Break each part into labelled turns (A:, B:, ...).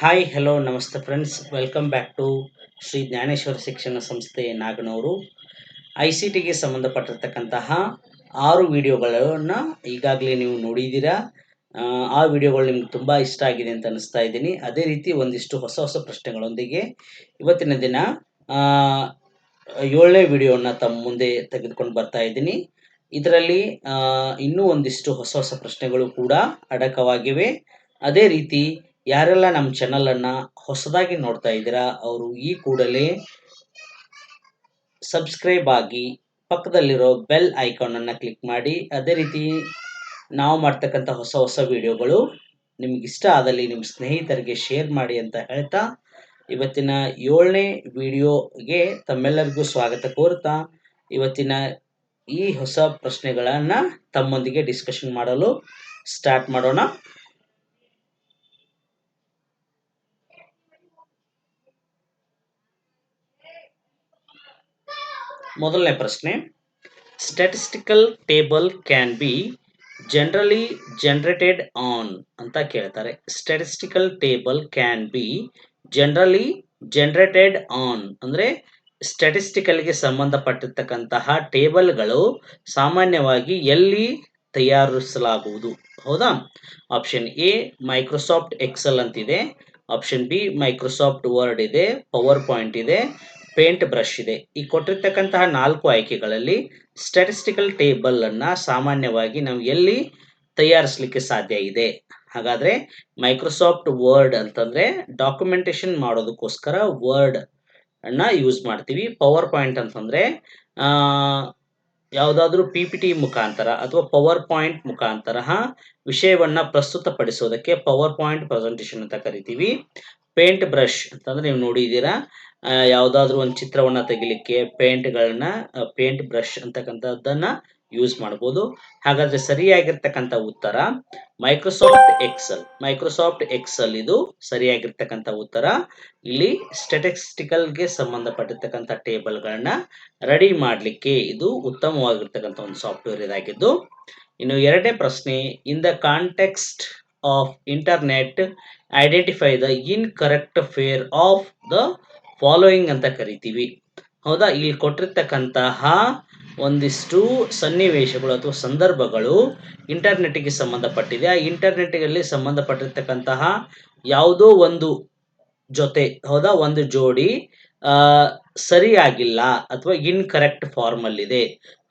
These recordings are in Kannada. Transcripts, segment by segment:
A: ಹಾಯ್ ಹಲೋ ನಮಸ್ತೆ friends welcome back to Shri Jnaneshwara ಶಿಕ್ಷಣ ಸಂಸ್ಥೆ ನಾಗನೂರು. ಐ ಸಿ ಟಿಗೆ ಸಂಬಂಧಪಟ್ಟಿರ್ತಕ್ಕಂತಹ 6 ವಿಡಿಯೋಗಳನ್ನು ಈಗಾಗಲೇ ನೀವು ನೋಡಿದ್ದೀರಾ. ಆ ವಿಡಿಯೋಗಳು ನಿಮ್ಗೆ ತುಂಬ ಇಷ್ಟ ಆಗಿದೆ ಅಂತ ಅನಿಸ್ತಾ ಇದ್ದೀನಿ. ಅದೇ ರೀತಿ ಒಂದಿಷ್ಟು ಹೊಸ ಹೊಸ ಪ್ರಶ್ನೆಗಳೊಂದಿಗೆ ಇವತ್ತಿನ ದಿನ 7ನೇ ವಿಡಿಯೋನ ತಮ್ಮ ಮುಂದೆ ತೆಗೆದುಕೊಂಡು ಬರ್ತಾ ಇದ್ದೀನಿ. ಇದರಲ್ಲಿ ಇನ್ನೂ ಒಂದಿಷ್ಟು ಹೊಸ ಹೊಸ ಪ್ರಶ್ನೆಗಳು ಕೂಡ ಅಡಕವಾಗಿವೆ. ಅದೇ ರೀತಿ ಯಾರೆಲ್ಲ ನಮ್ಮ ಚಾನಲನ್ನು ಹೊಸದಾಗಿ ನೋಡ್ತಾ ಇದ್ದೀರಾ ಅವರು ಈ ಕೂಡಲೇ ಸಬ್ಸ್ಕ್ರೈಬ್ ಆಗಿ ಪಕ್ಕದಲ್ಲಿರೋ ಬೆಲ್ ಐಕಾನನ್ನು ಕ್ಲಿಕ್ ಮಾಡಿ. ಅದೇ ರೀತಿ ನಾವು ಮಾಡ್ತಕ್ಕಂಥ ಹೊಸ ಹೊಸ ವಿಡಿಯೋಗಳು ನಿಮಗಿಷ್ಟ ಆದಲ್ಲಿ ನಿಮ್ಮ ಸ್ನೇಹಿತರಿಗೆ ಶೇರ್ ಮಾಡಿ ಅಂತ ಹೇಳ್ತಾ ಇವತ್ತಿನ 7ನೇ ವಿಡಿಯೋಗೆ ತಮ್ಮೆಲ್ಲರಿಗೂ ಸ್ವಾಗತ ಕೋರ್ತಾ ಇವತ್ತಿನ ಈ ಹೊಸ ಪ್ರಶ್ನೆಗಳನ್ನು ತಮ್ಮೊಂದಿಗೆ ಡಿಸ್ಕಷನ್ ಮಾಡಲು ಸ್ಟಾರ್ಟ್ ಮಾಡೋಣ. ಮೊದಲನೇ ಪ್ರಶ್ನೆ, statistical table can be generally generated on ಅಂತ ಕೇಳ್ತಾರೆ. Statistical table can be generally generated on ಅಂದರೆ ಸ್ಟ್ಯಾಟಿಸ್ಟಿಕಲ್ಗೆ ಸಂಬಂಧಪಟ್ಟಿರ್ತಕ್ಕಂತಹ ಟೇಬಲ್ಗಳು ಸಾಮಾನ್ಯವಾಗಿ ಎಲ್ಲಿ ತಯಾರಿಸಲಾಗುವುದು? ಹೌದಾ? ಆಪ್ಷನ್ ಎ ಮೈಕ್ರೋಸಾಫ್ಟ್ ಎಕ್ಸೆಲ್ ಅಂತಿದೆ, ಆಪ್ಷನ್ ಬಿ ಮೈಕ್ರೋಸಾಫ್ಟ್ ವರ್ಡ್ ಇದೆ, ಪವರ್ ಪಾಯಿಂಟ್ ಇದೆ, ಪೇಂಟ್ ಬ್ರಷ್ ಇದೆ. ಈ ಕೊಟ್ಟಿರ್ತಕ್ಕಂತಹ 4 ಆಯ್ಕೆಗಳಲ್ಲಿ ಸ್ಟ್ಯಾಟಿಸ್ಟಿಕಲ್ ಟೇಬಲ್ ಅನ್ನ ಸಾಮಾನ್ಯವಾಗಿ ನಾವು ಎಲ್ಲಿ ತಯಾರಿಸಲಿಕ್ಕೆ ಸಾಧ್ಯ ಇದೆ? ಹಾಗಾದ್ರೆ ಮೈಕ್ರೋಸಾಫ್ಟ್ ವರ್ಡ್ ಅಂತಂದ್ರೆ ಡಾಕ್ಯುಮೆಂಟೇಶನ್ ಮಾಡೋದಕ್ಕೋಸ್ಕರ ವರ್ಡ್ ಅನ್ನ ಯೂಸ್ ಮಾಡ್ತೀವಿ. ಪವರ್ ಪಾಯಿಂಟ್ ಅಂತಂದ್ರೆ ಯಾವುದಾದ್ರೂ PPT ಮುಖಾಂತರ ಅಥವಾ ಪವರ್ ಪಾಯಿಂಟ್ ಮುಖಾಂತರ ವಿಷಯವನ್ನ ಪ್ರಸ್ತುತಪಡಿಸೋದಕ್ಕೆ ಪವರ್ ಪಾಯಿಂಟ್ ಪ್ರೆಸೆಂಟೇಷನ್ ಅಂತ ಕರಿತೀವಿ. ಪೇಂಟ್ ಬ್ರಷ್ ಅಂತಂದ್ರೆ ನೀವು ನೋಡಿದ್ದೀರಾ, ಯಾವುದಾದ್ರೂ ಒಂದು ಚಿತ್ರವನ್ನ ತೆಗಿಲಿಕ್ಕೆ ಪೇಂಟ್ ಬ್ರಷ್ ಅಂತಕ್ಕಂಥದ್ದನ್ನ ಯೂಸ್ ಮಾಡ್ಬೋದು. ಹಾಗಾದ್ರೆ ಸರಿಯಾಗಿರ್ತಕ್ಕಂಥ ಉತ್ತರ ಮೈಕ್ರೋಸಾಫ್ಟ್ ಎಕ್ಸೆಲ್ ಇದು ಸರಿಯಾಗಿರ್ತಕ್ಕಂಥ ಉತ್ತರ. ಇಲ್ಲಿ ಸ್ಟ್ಯಾಟಿಸ್ಟಿಕಲ್ಗೆ ಸಂಬಂಧಪಟ್ಟಿರ್ತಕ್ಕಂಥ ಟೇಬಲ್ಗಳನ್ನ ರೆಡಿ ಮಾಡಲಿಕ್ಕೆ ಇದು ಉತ್ತಮವಾಗಿರ್ತಕ್ಕಂಥ ಒಂದು ಸಾಫ್ಟ್ವೇರ್ ಇದಾಗಿದ್ದು. ಇನ್ನು ಎರಡನೇ ಪ್ರಶ್ನೆ, in the context of internet identify the incorrect fair of the following ಅಂತ ಕರಿತೀವಿ. ಹೌದಾ? ಇಲ್ಲಿ ಕೊಟ್ಟಿರ್ತಕ್ಕಂತಹ ಒಂದಿಷ್ಟು ಸನ್ನಿವೇಶಗಳು ಅಥವಾ ಸಂದರ್ಭಗಳು ಇಂಟರ್ನೆಟ್ಗೆ ಸಂಬಂಧಪಟ್ಟಿದೆ. ಆ ಇಂಟರ್ನೆಟ್ಗೆ ಸಂಬಂಧಪಟ್ಟಿರ್ತಕ್ಕಂತಹ ಯಾವುದೋ ಒಂದು ಜೊತೆ, ಹೌದಾ, ಒಂದು ಜೋಡಿ ಸರಿಯಾಗಿಲ್ಲ ಅಥವಾ ಇನ್ಕರೆಕ್ಟ್ ಫಾರ್ಮ್ ಅಲ್ಲಿ ಇದೆ.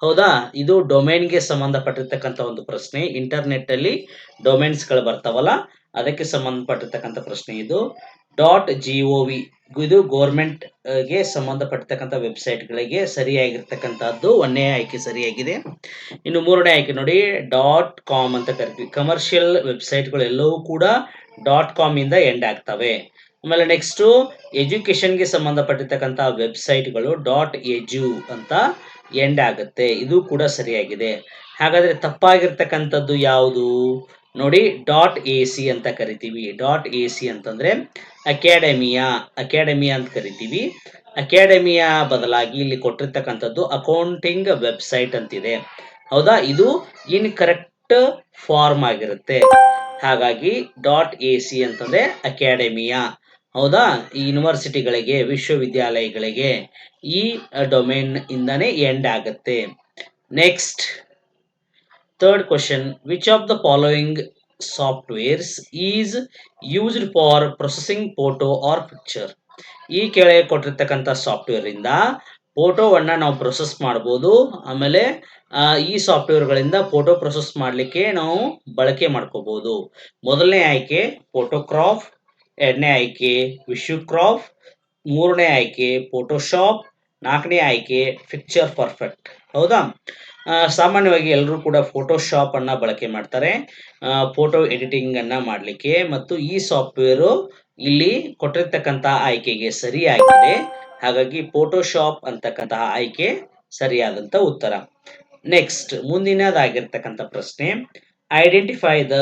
A: ಹೌದಾ? ಇದು ಡೊಮೇನ್ಗೆ ಸಂಬಂಧಪಟ್ಟಿರ್ತಕ್ಕಂಥ ಒಂದು ಪ್ರಶ್ನೆ. ಇಂಟರ್ನೆಟ್ ಅಲ್ಲಿ ಡೊಮೇನ್ಸ್ಗಳು ಬರ್ತಾವಲ್ಲ, ಅದಕ್ಕೆ ಸಂಬಂಧಪಟ್ಟಿರ್ತಕ್ಕಂಥ ಪ್ರಶ್ನೆ ಇದು. .gov ಇದು ಗೌರ್ಮೆಂಟ್ ಗೆ ಸಂಬಂಧಪಟ್ಟಿರ್ತಕ್ಕಂಥ ವೆಬ್ಸೈಟ್ಗಳಿಗೆ ಸರಿಯಾಗಿರ್ತಕ್ಕಂಥದ್ದು. 1ನೇ ಆಯ್ಕೆ ಸರಿಯಾಗಿದೆ. ಇನ್ನು 3ನೇ ಆಯ್ಕೆ ನೋಡಿ, .com ಅಂತ ಕರಿತೀವಿ. ಕಮರ್ಷಿಯಲ್ ವೆಬ್ಸೈಟ್ಗಳು ಎಲ್ಲವೂ ಕೂಡ .com ಇಂದ ಎಂಡ್ ಆಗ್ತವೆ. ಆಮೇಲೆ ನೆಕ್ಸ್ಟ್ ಎಜುಕೇಶನ್ಗೆ ಸಂಬಂಧಪಟ್ಟಿರ್ತಕ್ಕಂಥ ವೆಬ್ಸೈಟ್ಗಳು .edu ಅಂತ ಎಂಡ್ ಆಗುತ್ತೆ. ಇದು ಕೂಡ ಸರಿಯಾಗಿದೆ. ಹಾಗಾದ್ರೆ ತಪ್ಪಾಗಿರ್ತಕ್ಕಂಥದ್ದು ಯಾವುದು ನೋಡಿ, .ac ಅಂತ ಕರಿತೀವಿ. .ac ಅಂತಂದ್ರೆ ಅಕಾಡೆಮಿಯಾ ಅಂತ ಕರಿತೀವಿ. ಅಕಾಡೆಮಿಯಾ ಬದಲಾಗಿ ಇಲ್ಲಿ ಕೊಟ್ಟಿರ್ತಕ್ಕಂಥದ್ದು ಅಕೌಂಟಿಂಗ್ ವೆಬ್ಸೈಟ್ ಅಂತಿದೆ. ಹೌದಾ? ಇದು ಇನ್ಕರೆಕ್ಟ್ ಫಾರ್ಮ್ ಆಗಿರುತ್ತೆ. ಹಾಗಾಗಿ .ac ಅಂತಂದ್ರೆ ಅಕಾಡೆಮಿಯಾ. ಹೌದಾ? ಈ ಯೂನಿವರ್ಸಿಟಿಗಳಿಗೆ, ವಿಶ್ವವಿದ್ಯಾಲಯಗಳಿಗೆ ಈ ಡೊಮೇನ್ ಇಂದಾನೆ ಎಂಡ್ ಆಗುತ್ತೆ. Next third question, which of the following softwares is used for processing photo or picture? ಈ ಕೆಳಗೆ ಕೊಟ್ಟಿರ್ತಕ್ಕಂಥ ಸಾಫ್ಟ್ವೇರ್ ಇಂದ ಫೋಟೋವನ್ನ ನಾವು ಪ್ರೊಸೆಸ್ ಮಾಡ್ಬೋದು. ಆಮೇಲೆ ಈ ಸಾಫ್ಟ್ವೇರ್ಗಳಿಂದ ಫೋಟೋ ಪ್ರೊಸೆಸ್ ಮಾಡಲಿಕ್ಕೆ ನಾವು ಬಳಕೆ ಮಾಡ್ಕೋಬಹುದು. ಮೊದಲನೇ ಆಯ್ಕೆ ಫೋಟೋಕ್ರಾಫ್, ಎರಡನೇ ಆಯ್ಕೆ ವಿಶ್ವಕ್ರಾಫ್, ಮೂರನೇ ಆಯ್ಕೆ ಫೋಟೋಶಾಪ್, ನಾಲ್ಕನೇ ಆಯ್ಕೆ ಪಿಕ್ಚರ್ ಪರ್ಫೆಕ್ಟ್. ಹೌದಾ? ಸಾಮಾನ್ಯವಾಗಿ ಎಲ್ಲರೂ ಕೂಡ ಫೋಟೋಶಾಪ್ ಅನ್ನ ಬಳಕೆ ಮಾಡ್ತಾರೆ ಫೋಟೋ ಎಡಿಟಿಂಗ್ ಅನ್ನ ಮಾಡಲಿಕ್ಕೆ. ಮತ್ತು ಈ ಸಾಫ್ಟ್ವೇರು ಇಲ್ಲಿ ಕೊಟ್ಟಿರ್ತಕ್ಕಂಥ ಆಯ್ಕೆಗೆ ಸರಿಯಾಗಿದೆ. ಹಾಗಾಗಿ ಫೋಟೋಶಾಪ್ ಅಂತಕ್ಕಂತಹ ಆಯ್ಕೆ ಸರಿಯಾದಂತ ಉತ್ತರ. ನೆಕ್ಸ್ಟ್ ಮುಂದಿನದಾಗಿರ್ತಕ್ಕಂಥ ಪ್ರಶ್ನೆ, ಐಡೆಂಟಿಫೈ ದ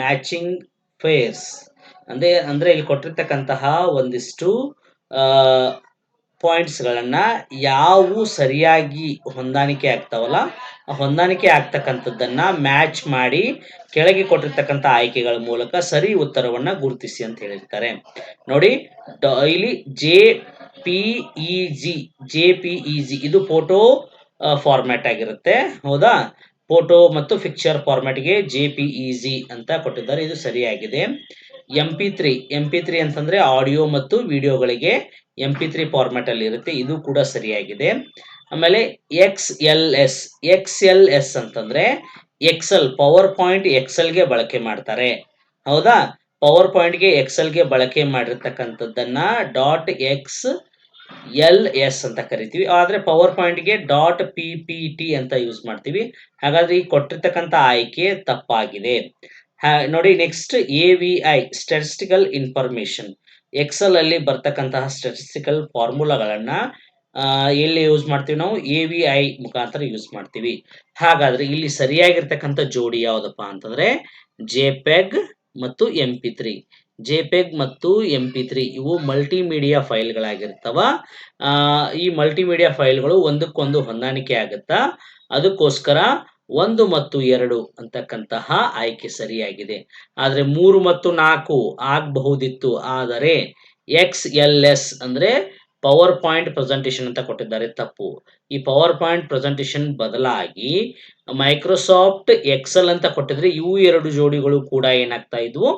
A: ಮ್ಯಾಚಿಂಗ್ ಫೇರ್ಸ್. ಅಂದ್ರೆ ಇಲ್ಲಿ ಕೊಟ್ಟಿರ್ತಕ್ಕಂತಹ ಒಂದಿಷ್ಟು ಪಾಯಿಂಟ್ಸ್‌ಗಳನ್ನ ಯಾವು ಸರಿಯಾಗಿ ಹೊಂದಾಣಿಕೆ ಆಗ್ತಾವಲ್ಲ, ಆ ಹೊಂದಾಣಿಕೆ ಆಗ್ತಕ್ಕಂಥದ್ದನ್ನ ಮ್ಯಾಚ್ ಮಾಡಿ ಕೆಳಗೆ ಕೊಟ್ಟಿರ್ತಕ್ಕಂಥ ಆಯ್ಕೆಗಳ ಮೂಲಕ ಸರಿ ಉತ್ತರವನ್ನ ಗುರುತಿಸಿ ಅಂತ ಹೇಳಿರ್ತಾರೆ. ನೋಡಿ ಇಲ್ಲಿ ಜೆ-ಪಿ-ಇ-ಜಿ ಇದು ಫೋಟೋ ಫಾರ್ಮ್ಯಾಟ್ ಆಗಿರುತ್ತೆ. ಹೌದಾ? ಫೋಟೋ ಮತ್ತು ಪಿಕ್ಚರ್ ಫಾರ್ಮ್ಯಾಟ್‌ಗೆ ಜೆ-ಪಿ-ಇ-ಜಿ ಅಂತ ಕೊಟ್ಟಿದ್ದಾರೆ. ಇದು ಸರಿಯಾಗಿದೆ. MP3 ಅಂತಂದ್ರೆ ಆಡಿಯೋ ಮತ್ತು ವಿಡಿಯೋಗಳಿಗೆ MP3 ಫಾರ್ಮ್ಯಾಟ್ ಅಲ್ಲಿ ಇರುತ್ತೆ. ಇದು ಕೂಡ ಸರಿಯಾಗಿದೆ. ಆಮೇಲೆ XLS ಅಂತಂದ್ರೆ ಪವರ್ ಪಾಯಿಂಟ್ ಎಕ್ಸೆಲ್ಗೆ ಬಳಕೆ ಮಾಡ್ತಾರೆ. ಹೌದಾ? ಪವರ್ ಪಾಯಿಂಟ್ಗೆ ಎಕ್ಸೆಲ್ಗೆ ಬಳಕೆ ಮಾಡಿರ್ತಕ್ಕಂಥದ್ದನ್ನ .XLS ಅಂತ ಕರಿತೀವಿ. ಆದ್ರೆ ಪವರ್ ಪಾಯಿಂಟ್ಗೆ .PPT ಅಂತ ಯೂಸ್ ಮಾಡ್ತೀವಿ. ಹಾಗಾದ್ರೆ ಈ ಕೊಟ್ಟಿರ್ತಕ್ಕಂಥ ಆಯ್ಕೆ ತಪ್ಪಾಗಿದೆ. ನೋಡಿ next AVI statistical information. Excel ಅಲ್ಲಿ ಬರ್ತಕ್ಕಂತಹ ಸ್ಟ್ಯಾಟಿಸ್ಟಿಕಲ್ ಫಾರ್ಮುಲಾಗಳನ್ನ ಎಲ್ಲಿ ಯೂಸ್ ಮಾಡ್ತೀವಿ ನಾವು? AVI ಮುಖಾಂತರ ಯೂಸ್ ಮಾಡ್ತೀವಿ. ಹಾಗಾದ್ರೆ ಇಲ್ಲಿ ಸರಿಯಾಗಿರ್ತಕ್ಕಂಥ ಜೋಡಿ ಯಾವ್ದಪ್ಪ ಅಂತಂದ್ರೆ JPEG ಮತ್ತು MP3. JPEG ಮತ್ತು MP3 ಇವು ಮಲ್ಟಿಮೀಡಿಯಾ ಫೈಲ್‌ಗಳಾಗಿರ್ತವ. ಈ ಮಲ್ಟಿಮೀಡಿಯಾ ಫೈಲ್‌ಗಳು ಒಂದಕ್ಕೊಂದು ಹೊಂದಾಣಿಕೆ ಆಗುತ್ತಾ? ಅದಕ್ಕೋಸ್ಕರ 1 ಮತ್ತು 2 ಅಂತಕ್ಕಂತಹ ಆಯ್ಕೆ ಸರಿಯಾಗಿದೆ. ಆದ್ರೆ 3 ಮತ್ತು 4 ಆಗಬಹುದಿತ್ತು. ಆದರೆ XLS ಅಂದ್ರೆ ಪವರ್ ಪಾಯಿಂಟ್ ಪ್ರೆಸೆಂಟೇಷನ್ ಅಂತ ಕೊಟ್ಟಿದ್ದಾರೆ, ತಪ್ಪು. ಈ ಪವರ್ ಪಾಯಿಂಟ್ ಪ್ರೆಸೆಂಟೇಷನ್ ಬದಲಾಗಿ ಮೈಕ್ರೋಸಾಫ್ಟ್ ಎಕ್ಸೆಲ್ ಅಂತ ಕೊಟ್ಟಿದ್ರೆ ಇವು 2 ಜೋಡಿಗಳು ಕೂಡ ಏನಾಗ್ತಾ ಇದ್ವು?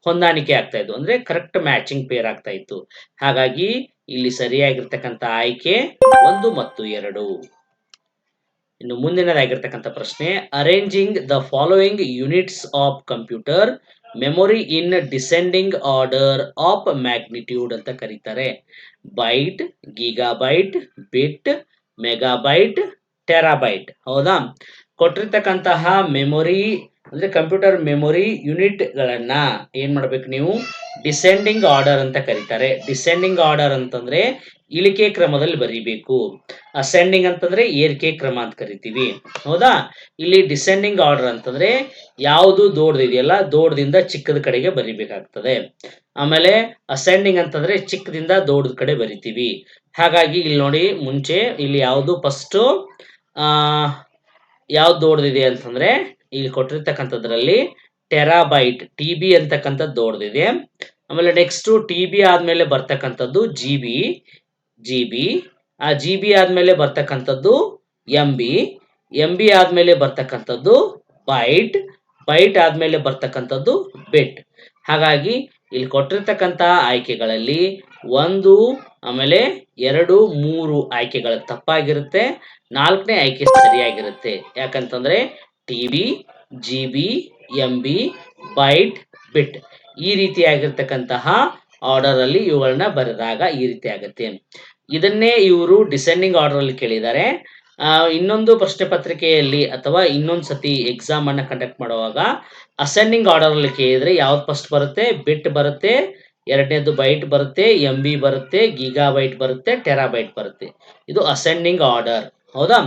A: ಹೊಂದಾಣಿಕೆ ಆಗ್ತಾ ಇದ್ವು. ಅಂದ್ರೆ ಕರೆಕ್ಟ್ ಮ್ಯಾಚಿಂಗ್ ಪೇರ್ ಆಗ್ತಾ ಇತ್ತು. ಹಾಗಾಗಿ ಇಲ್ಲಿ ಸರಿಯಾಗಿರ್ತಕ್ಕಂಥ ಆಯ್ಕೆ 1 ಮತ್ತು 2. ಇನ್ನು ಮುಂದಿನದಾಗಿರ್ತಕ್ಕಂಥ ಪ್ರಶ್ನೆ, arranging the following units of computer memory in descending order of magnitude ಅಂತ ಕರೀತಾರೆ. ಬೈಟ್, ಗೀಗಾಬೈಟ್, ಬಿಟ್, ಮೆಗಾಬೈಟ್, ಟೆರಾಬೈಟ್. ಹೌದಾ? ಕೊಟ್ಟಿರ್ತಕ್ಕಂತಹ ಮೆಮೊರಿ ಅಂದ್ರೆ ಕಂಪ್ಯೂಟರ್ ಮೆಮೊರಿ ಯೂನಿಟ್ ಗಳನ್ನ ಏನ್ ಮಾಡ್ಬೇಕು ನೀವು? ಡಿಸೆಂಡಿಂಗ್ ಆರ್ಡರ್ ಅಂತ ಕರೀತಾರೆ. ಡಿಸೆಂಡಿಂಗ್ ಆರ್ಡರ್ ಅಂತಂದ್ರೆ ಇಳಿಕೆ ಕ್ರಮದಲ್ಲಿ ಬರೀಬೇಕು. ಅಸೆಂಡಿಂಗ್ ಅಂತಂದ್ರೆ ಏರಿಕೆ ಕ್ರಮ ಅಂತ ಕರಿತೀವಿ. ಹೌದಾ? ಇಲ್ಲಿ ಡಿಸೆಂಡಿಂಗ್ ಆರ್ಡರ್ ಅಂತಂದ್ರೆ ಯಾವುದು ದೊಡ್ಡದಿದೆಯಲ್ಲ, ದೊಡ್ಡದಿಂದ ಚಿಕ್ಕದ ಕಡೆಗೆ ಬರಿಬೇಕಾಗ್ತದೆ. ಆಮೇಲೆ ಅಸೆಂಡಿಂಗ್ ಅಂತಂದ್ರೆ ಚಿಕ್ಕದಿಂದ ದೊಡ್ಡದ ಕಡೆ ಬರಿತೀವಿ. ಹಾಗಾಗಿ ಇಲ್ಲಿ ನೋಡಿ, ಮುಂಚೆ ಇಲ್ಲಿ ಯಾವುದು ಫಸ್ಟ್ ಯಾವ್ದು ದೊಡ್ಡದಿದೆ ಅಂತಂದ್ರೆ ಇಲ್ಲಿ ಕೊಟ್ಟಿರ್ತಕ್ಕಂಥದ್ರಲ್ಲಿ ಟೆರಾಬೈಟ್ TB ಅಂತಕ್ಕಂಥದ್ದು ದೊಡ್ಡದಿದೆ. ಆಮೇಲೆ ನೆಕ್ಸ್ಟ್ TB ಆದ್ಮೇಲೆ ಬರ್ತಕ್ಕಂಥದ್ದು GB. ಆ GB ಆದ್ಮೇಲೆ ಬರ್ತಕ್ಕಂಥದ್ದು MB ಆದ್ಮೇಲೆ ಬರ್ತಕ್ಕಂಥದ್ದು ಬೈಟ್ ಆದ್ಮೇಲೆ ಬರ್ತಕ್ಕಂಥದ್ದು ಬಿಟ್. ಹಾಗಾಗಿ ಇಲ್ಲಿ ಕೊಟ್ಟಿರ್ತಕ್ಕಂಥ ಆಯ್ಕೆಗಳಲ್ಲಿ 1, ಆಮೇಲೆ 2, 3 ಆಯ್ಕೆಗಳು ತಪ್ಪಾಗಿರುತ್ತೆ. 4ನೇ ಆಯ್ಕೆ ಸರಿಯಾಗಿರುತ್ತೆ. ಯಾಕಂತಂದ್ರೆ TB, GB, MB, ಬೈಟ್, ಬಿಟ್ ಈ ರೀತಿಯಾಗಿರ್ತಕ್ಕಂತಹ ಆರ್ಡರ್ ಅಲ್ಲಿ ಇವುಗಳನ್ನ ಬರೆದಾಗ ಈ ರೀತಿ ಆಗುತ್ತೆ. ಇದನ್ನೇ ಇವರು ಡಿಸೆಂಡಿಂಗ್ ಆರ್ಡರ್ ಅಲ್ಲಿ ಕೇಳಿದ್ದಾರೆ. ಇನ್ನೊಂದು ಪ್ರಶ್ನೆ ಪತ್ರಿಕೆಯಲ್ಲಿ ಅಥವಾ ಇನ್ನೊಂದು ಸತಿ ಎಕ್ಸಾಮ್ ಅನ್ನ ಕಂಡಕ್ಟ್ ಮಾಡುವಾಗ ಅಸೆಂಡಿಂಗ್ ಆರ್ಡರ್ ಅಲ್ಲಿ ಕೇಳಿದ್ರೆ ಯಾವ್ದು ಫಸ್ಟ್ ಬರುತ್ತೆ? ಬಿಟ್ ಬರುತ್ತೆ, ಎರಡನೇದು ಬೈಟ್ ಬರುತ್ತೆ, MB ಬರುತ್ತೆ, ಗೀಗಾಬೈಟ್ ಬರುತ್ತೆ, ಟೆರಾಬೈಟ್ ಬರುತ್ತೆ. ಇದು ಅಸೆಂಡಿಂಗ್ ಆರ್ಡರ್. ಹೌದಾ?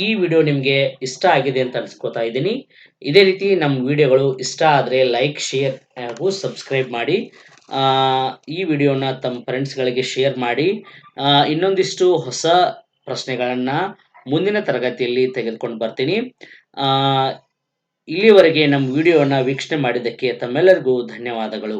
A: ಈ ವಿಡಿಯೋ ನಿಮ್ಗೆ ಇಷ್ಟ ಆಗಿದೆ ಅಂತ ಅನ್ಸ್ಕೊತಾ ಇದ್ದೀನಿ. ಇದೇ ರೀತಿ ನಮ್ಮ ವಿಡಿಯೋಗಳು ಇಷ್ಟ ಆದ್ರೆ ಲೈಕ್, ಶೇರ್ ಹಾಗೂ ಸಬ್ಸ್ಕ್ರೈಬ್ ಮಾಡಿ. ಈ ವಿಡಿಯೋನ ತಮ್ಮ ಫ್ರೆಂಡ್ಸ್ಗಳಿಗೆ ಶೇರ್ ಮಾಡಿ. ಇನ್ನೊಂದಿಷ್ಟು ಹೊಸ ಪ್ರಶ್ನೆಗಳನ್ನ ಮುಂದಿನ ತರಗತಿಯಲ್ಲಿ ತೆಗೆದುಕೊಂಡು ಬರ್ತೀನಿ. ಇಲ್ಲಿವರೆಗೆ ನಮ್ಮ ವಿಡಿಯೋನ ವೀಕ್ಷಣೆ ಮಾಡಿದ್ದಕ್ಕೆ ತಮ್ಮೆಲ್ಲರಿಗೂ ಧನ್ಯವಾದಗಳು.